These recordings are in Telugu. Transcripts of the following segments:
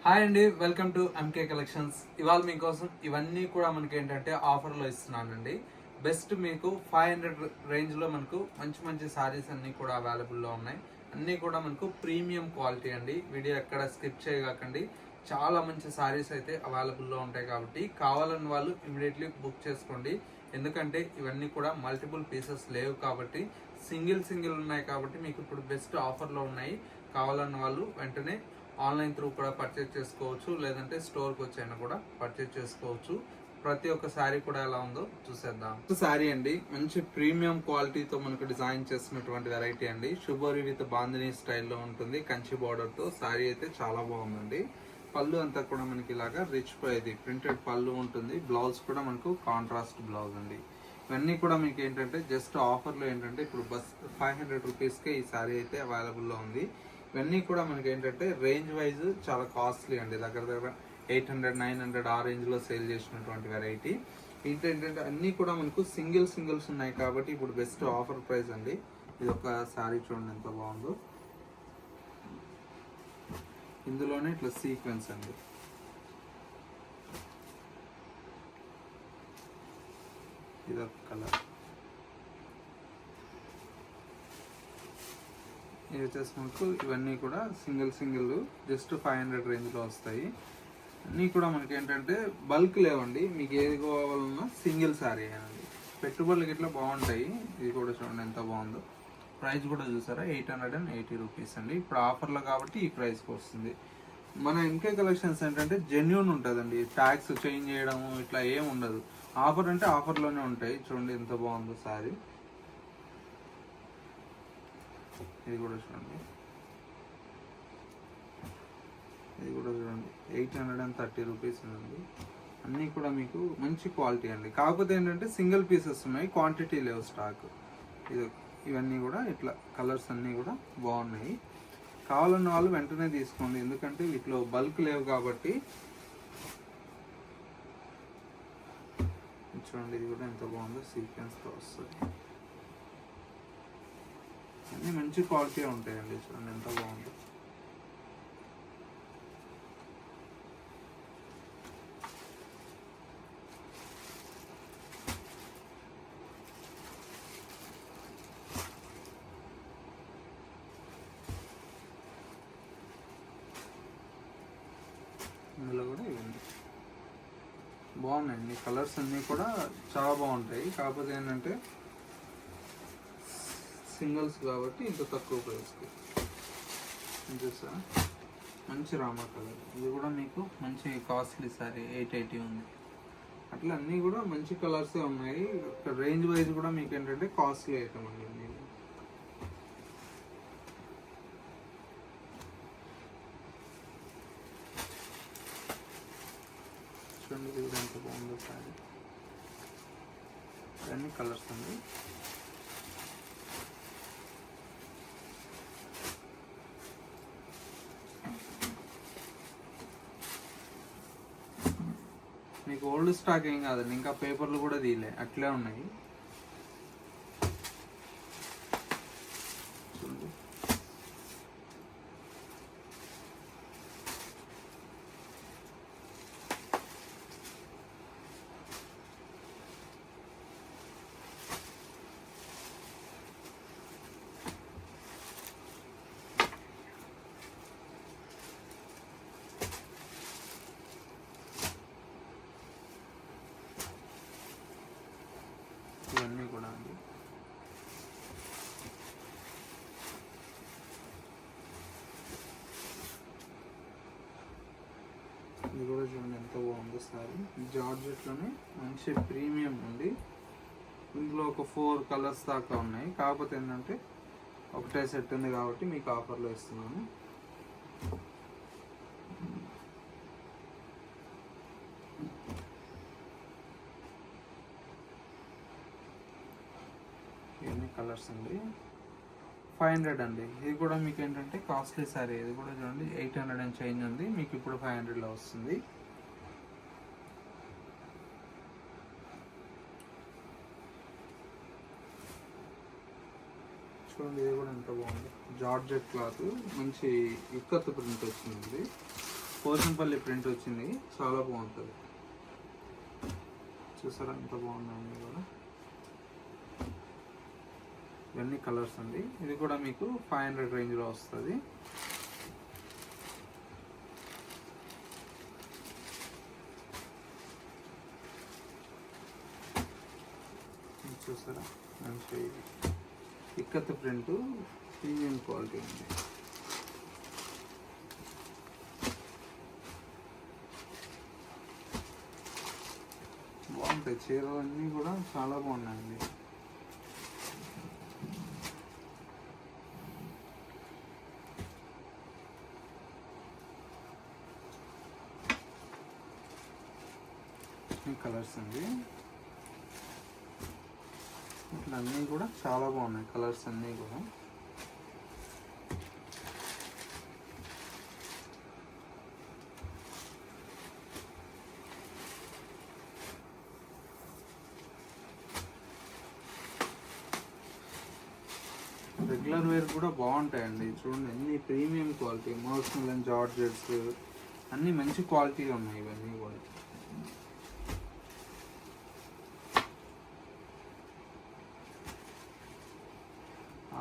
హాయ్ అండి, వెల్కమ్ టు ఎంకే కలెక్షన్స్. ఇవాళ మీకోసం ఇవన్నీ కూడా మనకి ఏంటంటే ఆఫర్లో ఇస్తున్నానండి. బెస్ట్ మీకు 500 రేంజ్లో మనకు మంచి మంచి సారీస్ అన్నీ కూడా అవైలబుల్లో ఉన్నాయి. అన్నీ కూడా మనకు ప్రీమియం క్వాలిటీ అండి. వీడియో ఎక్కడ స్కిప్ చేయకండి. చాలా మంచి సారీస్ అయితే అవైలబుల్లో ఉంటాయి కాబట్టి కావాలని వాళ్ళు ఇమీడియట్లీ బుక్ చేసుకోండి. ఎందుకంటే ఇవన్నీ కూడా మల్టిపుల్ పీసెస్ లేవు కాబట్టి సింగిల్ ఉన్నాయి కాబట్టి మీకు ఇప్పుడు బెస్ట్ ఆఫర్లో ఉన్నాయి. కావాలన్న వాళ్ళు వెంటనే ఆన్లైన్ త్రూ కూడా పర్చేజ్ చేసుకోవచ్చు, లేదంటే స్టోర్కి వచ్చైనా కూడా పర్చేజ్ చేసుకోవచ్చు. ప్రతి ఒక్క శారీ కూడా ఎలా ఉందో చూసేద్దాం. శారీ అండి, మంచి ప్రీమియం క్వాలిటీతో మనకు డిజైన్ చేసినటువంటి వెరైటీ అండి. శుభోరి విత్ బాందిని స్టైల్లో ఉంటుంది, కంచి బార్డర్ తో. శారీ అయితే చాలా బాగుందండి. పళ్ళు అంతా కూడా మనకి ఇలాగా రిచ్ ఇది ప్రింటెడ్ పళ్ళు ఉంటుంది. బ్లౌజ్ కూడా మనకు కాంట్రాస్ట్ బ్లౌజ్ అండి. ఇవన్నీ కూడా మీకు ఏంటంటే జస్ట్ ఆఫర్లో ఏంటంటే ఇప్పుడు 500 రూపీస్కే ఈ శారీ అయితే అవైలబుల్లో ఉంది. ఇవన్నీ కూడా మనకి ఏంటంటే రేంజ్ వైజ్ చాలా కాస్ట్లీ అండి. దగ్గర 800, 900 ఆ రేంజ్లో సేల్ చేసినటువంటి వెరైటీ. ఏంటంటే అన్నీ కూడా మనకు సింగిల్స్ ఉన్నాయి కాబట్టి ఇప్పుడు బెస్ట్ ఆఫర్ ప్రైస్ అండి. ఇది ఒక శారీ చూడండి ఎంత బాగుందో. ఇందులోనే ఇట్లా సీక్వెన్స్ అండి. ఇదొక కలర్. ఇది వచ్చేసి మనకు ఇవన్నీ కూడా సింగిల్ జస్ట్ 500 రేంజ్లో వస్తాయి. అన్నీ కూడా మనకి ఏంటంటే బల్క్ లేవండి. మీకు ఏది కావాలన్నా సింగిల్ శారీ అండి. పెట్టుబడులకి ఇట్లా బాగుంటాయి. ఇది కూడా చూడండి ఎంత బాగుందో. ప్రైస్ కూడా చూసారా, 880 రూపీస్ అండి. ఇప్పుడు ఆఫర్లో కాబట్టి ఈ ప్రైస్కి వస్తుంది. మన ఎంకే కలెక్షన్స్ ఏంటంటే జెన్యూన్ ఉంటుందండి. ట్యాక్స్ చేంజ్ చేయడము ఇట్లా ఏం ఉండదు. ఆఫర్ అంటే ఆఫర్లోనే ఉంటాయి. చూడండి ఎంత బాగుందో శారీ. ఇది కూడా చూడండి, ఇది కూడా చూడండి 830 రూపీస్ ఉంది. అన్నీ కూడా మీకు మంచి క్వాలిటీ అండి. కాకపోతే ఏంటంటే సింగిల్ పీసెస్ ఉన్నాయి, క్వాంటిటీ లేవు స్టాక్. ఇది ఇవన్నీ కూడా ఇట్లా కలర్స్ అన్నీ కూడా బాగున్నాయి. కావాలన్న వాళ్ళు వెంటనే తీసుకోండి, ఎందుకంటే వీటిలో బల్క్ లేవు కాబట్టి. చూడండి ఇది కూడా ఎంత బాగుందో, సీక్వెన్స్తో వస్తుంది. అన్నీ మంచి క్వాలిటీ ఉంటాయండి. చూడండి ఎంత బాగుంది. ఇందులో కూడా ఇవ్వండి బాగున్నాయండి. కలర్స్ అన్నీ కూడా చాలా బాగుంటాయి. కాకపోతే ఏంటంటే సింగిల్స్ కాబట్టి ఇంత తక్కువ ప్రైస్కి చూసా. మంచి రామా కలర్. ఇది కూడా మీకు మంచి కాస్ట్లీ సారీ, 880 ఉంది. అట్లా అన్నీ కూడా మంచి కలర్సే ఉన్నాయి. రేంజ్ వైజ్ కూడా మీకు ఏంటంటే కాస్ట్లీ ఐటమ్ అండి. చూడండి ఇది కూడా ఎంత బాగుందో సారీ. అన్ని కలర్స్ అండి. మీకు ఓల్డ్ స్టాక్ ఏం కాదండి, ఇంకా పేపర్లు కూడా తీయలే, అట్లే ఉన్నాయి. ఇవన్నీ కూడా అండి. ఇది కూడా చూడండి ఎంత బాగుందో సారీ. జార్జెట్లోనే మంచి ప్రీమియం ఉంది. ఇందులో ఒక 4 కలర్స్ దాకా ఉన్నాయి. కాకపోతే ఏంటంటే ఒకటే సెట్ ఉంది కాబట్టి మీకు ఆఫర్లో ఇస్తున్నాను. ఇవన్నీ కలర్స్ అండి. 500 అండి. ఇది కూడా మీకు ఏంటంటే కాస్ట్లీ సారీ. ఇది కూడా చూడండి 800 అండ్ చేంజ్ ఉంది. మీకు ఇప్పుడు 500లో వస్తుంది. చూడండి ఇది కూడా ఎంత బాగుంది. జార్జెట్ క్లాత్, మంచి ఇక్కత్ ప్రింట్ వచ్చింది. పోచంపల్లి ప్రింట్ వచ్చింది, చాలా బాగుంటుంది. చూసారా ఎంత బాగున్నాయి కూడా. ఇవన్నీ కలర్స్ అండి. ఇది కూడా మీకు 500 రేంజ్లో వస్తుంది. చూసారా మంచి ఇక్కత్ ప్రింట్, ప్రీమియం క్వాలిటీ ఉంది. బాగుంటాయి చీరలు అన్నీ కూడా చాలా బాగున్నాయండి. కలర్స్ అండి, ఇట్లా అన్నీ కూడా చాలా బాగున్నాయి కలర్స్ అన్నీ కూడా. రెగ్యులర్ వేర్ కూడా బాగుంటాయండి. చూడండి అన్ని ప్రీమియం క్వాలిటీ, మోస్మల్ అండ్ జార్జెట్స్ అన్నీ మంచి క్వాలిటీ ఉన్నాయి ఇవన్నీ కూడా.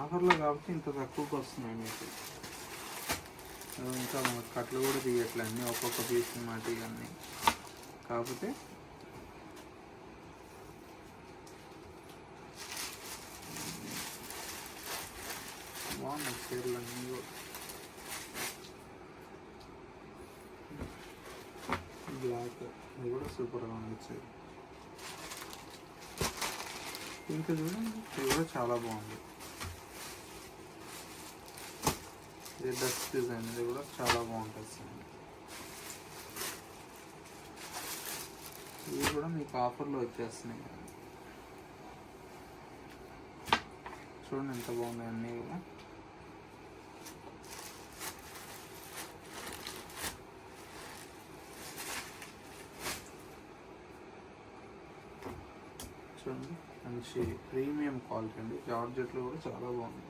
ఆఫర్లో కాబట్టి ఇంత తక్కువకి వస్తున్నాయి మీకు. ఇంకా కట్లు కూడా తీయట్లే, అన్నీ ఒక్కొక్క పీస్ మాట ఇవన్నీ. కాకపోతే బాగున్నాయి చీరలు అన్నీ కూడా. బ్లాక్ ఇది కూడా సూపర్గా ఉంది చీర. ఇంకా చూడండి ఇది కూడా చాలా బాగుంది. ఇది డస్ట్ డిజైన్, ఇది కూడా చాలా బాగుంటుంది. ఇవి కూడా మీకు ఆఫర్లో వచ్చేస్తున్నాయి. చూడండి ఎంత బాగున్నాయి అన్నీ కూడా. చూడండి మంచి ప్రీమియం క్వాలిటీ అండి. జార్జెట్లు కూడా చాలా బాగుంది.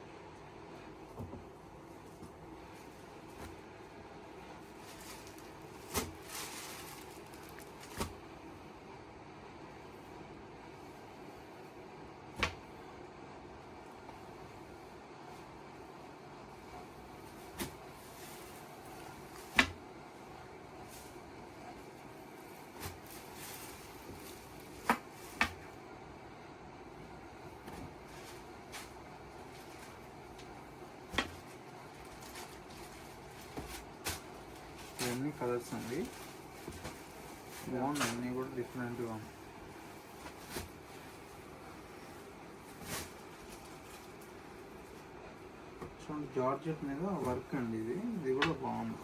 ఇవన్నీ కలర్స్ అండి, బాగున్నాయి అన్నీ కూడా డిఫరెంట్గా ఉన్నాయి. చూడండి జార్జెట్ మీద వర్క్ అండి, ఇది కూడా బాగుంది.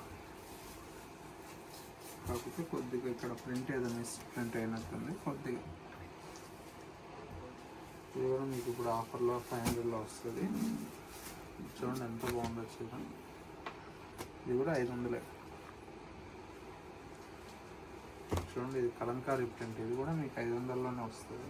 కాకపోతే కొద్దిగా ఇక్కడ ప్రింట్ ఏదో మిస్ ప్రింట్ అయినట్టుంది కొద్దిగా. ఇది కూడా మీకు ఇప్పుడు ఆఫర్లో 500లో వస్తుంది. చూడండి ఎంత బాగుందో చూడండి. ఇది కూడా 500. చూడండి ఇది కలంకారీ ప్రింట్, ఇది కూడా మీకు 500లోనే వస్తుంది.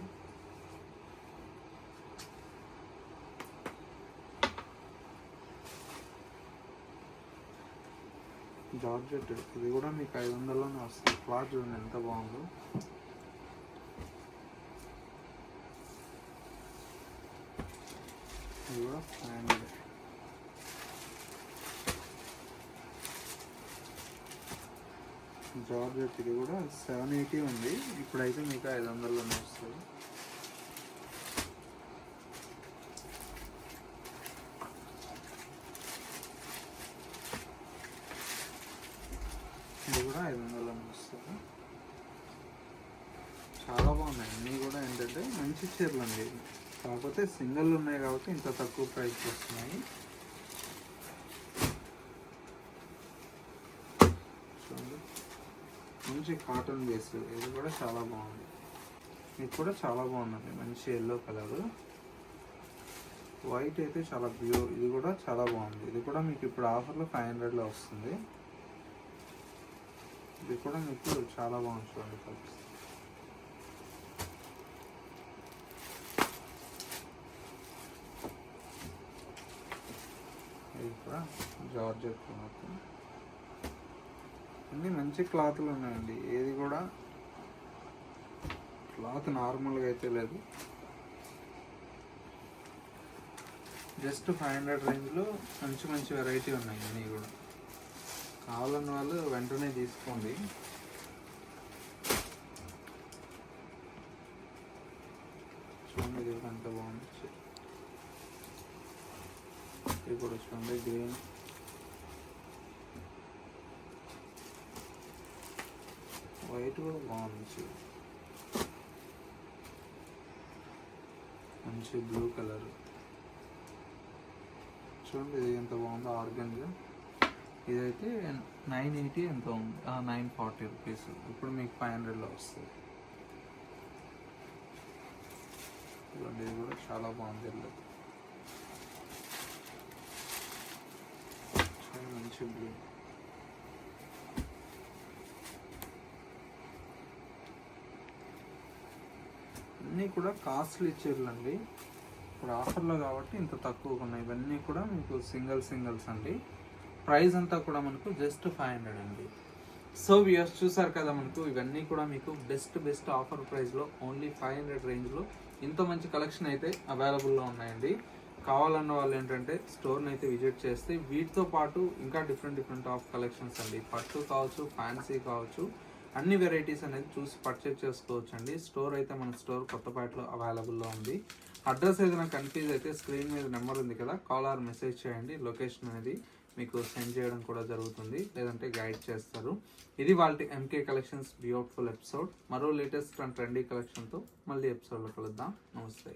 జార్జెట్ ఇది కూడా మీకు 500లోనే వస్తుంది. క్లాత్ చూడండి ఎంత బాగుందో. ఇది కూడా 500. జార్జెట్ ఇది కూడా 780 ఉంది. ఇప్పుడైతే మీకు 500లోనే వస్తుంది. ఇది కూడా 500లోనే వస్తుంది. చాలా బాగున్నాయి అన్నీ కూడా. ఏంటంటే మంచి చీరలు అండి, కాకపోతే సింగిల్ ఉన్నాయి కాబట్టి ఇంత తక్కువ ప్రైస్ వస్తున్నాయి. చూడండి మంచి కాటన్ బేస్, ఇది కూడా చాలా బాగుంది. ఇది కూడా చాలా బాగుందండి, మంచి ఎల్లో కలర్. వైట్ అయితే చాలా ప్యూర్, ఇది కూడా చాలా బాగుంది. ఇది కూడా మీకు ఇప్పుడు ఆఫర్లో 500లో వస్తుంది. ఇది కూడా మీకు చాలా బాగుంది చూడండి కలర్స్. ఇది కూడా జార్జెట్ మొత్తం. అన్నీ మంచి క్లాత్లు ఉన్నాయండి. ఏది కూడా క్లాత్ నార్మల్గా అయితే లేదు. జస్ట్ 500 రేంజ్లో మంచి మంచి వెరైటీ ఉన్నాయి అన్నీ కూడా. కావాలన్న వాళ్ళు వెంటనే తీసుకోండి. చూడండి ఇది ఎంత బాగుంది. ఇది కూడా చూడండి గ్రీన్. వైట్ కూడా బాగుంది. మంచి బ్లూ కలర్ చూడండి ఇది ఎంత బాగుందో ఆర్గన్గా. ఇదైతే 980 ఎంత ఉంది, 940 రూపీస్. ఇప్పుడు మీకు 500లో వస్తుంది. చూడండి ఇది కూడా చాలా బాగుంది. మంచి బ్లూ. అన్నీ కూడా కాస్ట్లీ చీరలు అండి. ఇప్పుడు ఆఫర్లో కాబట్టి ఇంత తక్కువగా ఉన్నాయి. ఇవన్నీ కూడా మీకు సింగిల్స్ అండి. ప్రైస్ అంతా కూడా మనకు జస్ట్ 500 అండి. సో వ్యూయర్స్ చూసారు కదా, మనకు ఇవన్నీ కూడా మీకు బెస్ట్ ఆఫర్ ప్రైస్లో ఓన్లీ 500 రేంజ్లో ఇంత మంచి కలెక్షన్ అయితే అవైలబుల్లో ఉన్నాయండి. కావాలన్న వాళ్ళు ఏంటంటే స్టోర్ని అయితే విజిట్ చేస్తే వీటితో పాటు ఇంకా డిఫరెంట్ ఆఫ్ కలెక్షన్స్ అండి. పట్టు కావచ్చు, ఫ్యాన్సీ కావచ్చు, అన్ని వెరైటీస్ అనేది చూసి పర్చేజ్ చేసుకోవచ్చు అండి. స్టోర్ అయితే మన స్టోర్ కొత్తపేటలో అవైలబుల్లో ఉంది. అడ్రస్ ఏదైనా కన్ఫ్యూజ్ అయితే స్క్రీన్ మీద నెంబర్ ఉంది కదా, కాల్ ఆర్ మెసేజ్ చేయండి. లొకేషన్ అనేది మీకు సెండ్ చేయడం కూడా జరుగుతుంది, లేదంటే గైడ్ చేస్తారు. ఇది వాళ్ళ ఎంకే కలెక్షన్స్ బ్యూటిఫుల్ ఎపిసోడ్. మరో లేటెస్ట్ అండ్ ట్రెండీ కలెక్షన్తో మళ్ళీ ఎపిసోడ్లో కలుద్దాం. నమస్తే.